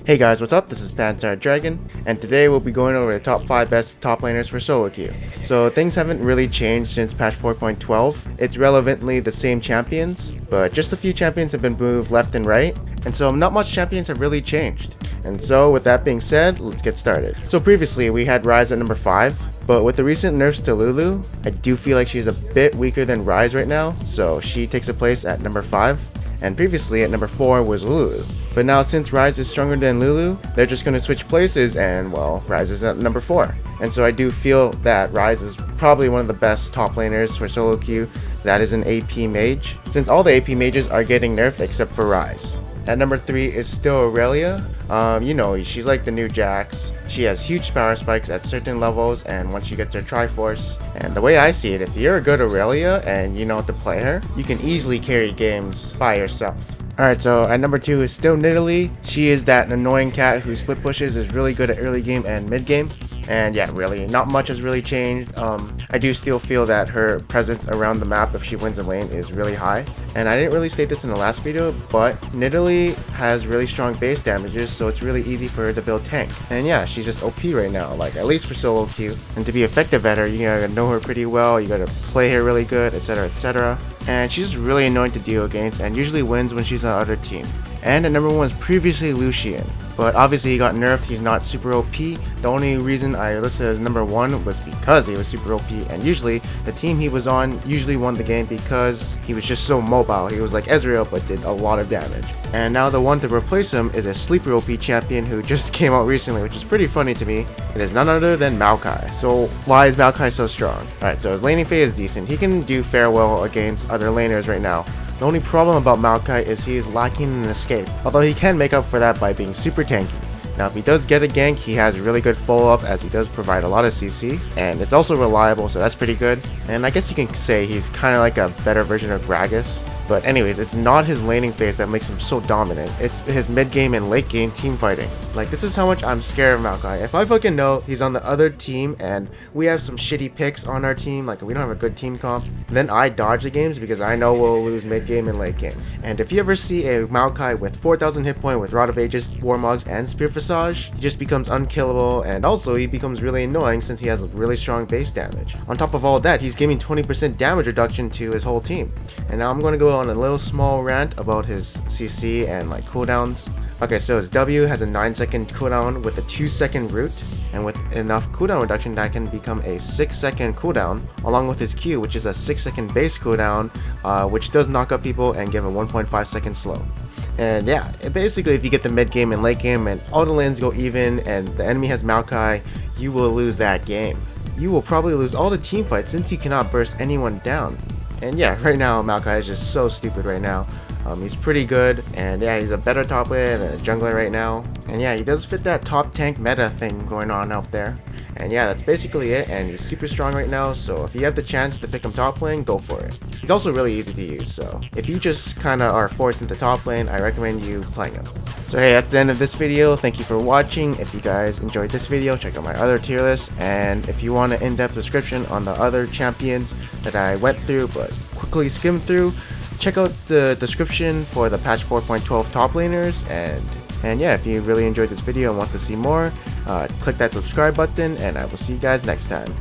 Hey guys, what's up? This is Panther Dragon, and today we'll be going over the top 5 best top laners for solo queue. So things haven't really changed since patch 4.12. It's relevantly the same champions, but just a few champions have been moved left and right, and so not much champions have really changed. And so with that being said, let's get started. So previously we had Ryze at number 5, but with the recent nerfs to Lulu, I do feel like she's a bit weaker than Ryze right now, so she takes a place at number 5. And previously at number 4 was Lulu. But now since Ryze is stronger than Lulu, they're just going to switch places and, well, Ryze is at number 4. And so I do feel that Ryze is probably one of the best top laners for solo queue that is an AP mage, since all the AP mages are getting nerfed except for Ryze. At number 3 is still Aurelia. She's like the new Jax. She has huge power spikes at certain levels, and once she gets her Triforce. And the way I see it, if you're a good Aurelia and you know how to play her, you can easily carry games by yourself. Alright, so at number 2 is still Nidalee. She is that annoying cat who split pushes, is really good at early game and mid game. And yeah, really, not much has really changed. I do still feel that her presence around the map if she wins a lane is really high. And I didn't really state this in the last video, but Nidalee has really strong base damages, so it's really easy for her to build tank. And yeah, she's just OP right now, like at least for solo queue. And to be effective at her, you gotta know her pretty well, you gotta play her really good, etc, etc. And she's really annoying to deal against and usually wins when she's on the other team. And at number 1 was previously Lucian, but obviously he got nerfed, he's not super OP. The only reason I listed as number 1 was because he was super OP, and usually the team he was on usually won the game because he was just so mobile. He was like Ezreal but did a lot of damage. And now the one to replace him is a sleeper OP champion who just came out recently, which is pretty funny to me. It is none other than Maokai. So why is Maokai so strong? Alright, so his laning phase is decent. He can do farewell against other laners right now. The only problem about Maokai is he is lacking an escape, although he can make up for that by being super tanky. Now if he does get a gank, he has really good follow-up as he does provide a lot of CC, and it's also reliable, so that's pretty good. And I guess you can say he's kind of like a better version of Gragas. But anyways, it's not his laning phase that makes him so dominant, it's his mid game and late game team fighting. Like, this is how much I'm scared of Maokai. If I fucking know he's on the other team and we have some shitty picks on our team, like we don't have a good team comp, then I dodge the games because I know we'll lose mid game and late game. And if you ever see a Maokai with 4,000 hit point with Rod of Ages, Warmogs, and Spear Visage, he just becomes unkillable, and also he becomes really annoying since he has really strong base damage. On top of all that, he's giving 20% damage reduction to his whole team. And now I'm going to go on a little small rant about his CC and like cooldowns. Okay, so his W has a 9-second cooldown with a 2-second root, and with enough cooldown reduction that can become a 6-second cooldown, along with his Q, which is a 6-second base cooldown, which does knock up people and give a 1.5-second slow. And yeah, basically if you get the mid game and late game and all the lanes go even and the enemy has Maokai, you will lose that game. You will probably lose all the team fights since you cannot burst anyone down. And yeah, right now Maokai is just so stupid right now. He's pretty good, and yeah, he's a better top laner than a jungler right now. And yeah, he does fit that top tank meta thing going on out there. And yeah, that's basically it, and he's super strong right now, so if you have the chance to pick him top lane, go for it. He's also really easy to use, so if you just kinda are forced into top lane, I recommend you playing him. So hey, that's the end of this video. Thank you for watching. If you guys enjoyed this video, check out my other tier list, and if you want an in-depth description on the other champions that I went through but quickly skimmed through, check out the description for the patch 4.12 top laners, and yeah, if you really enjoyed this video and want to see more, click that subscribe button, and I will see you guys next time.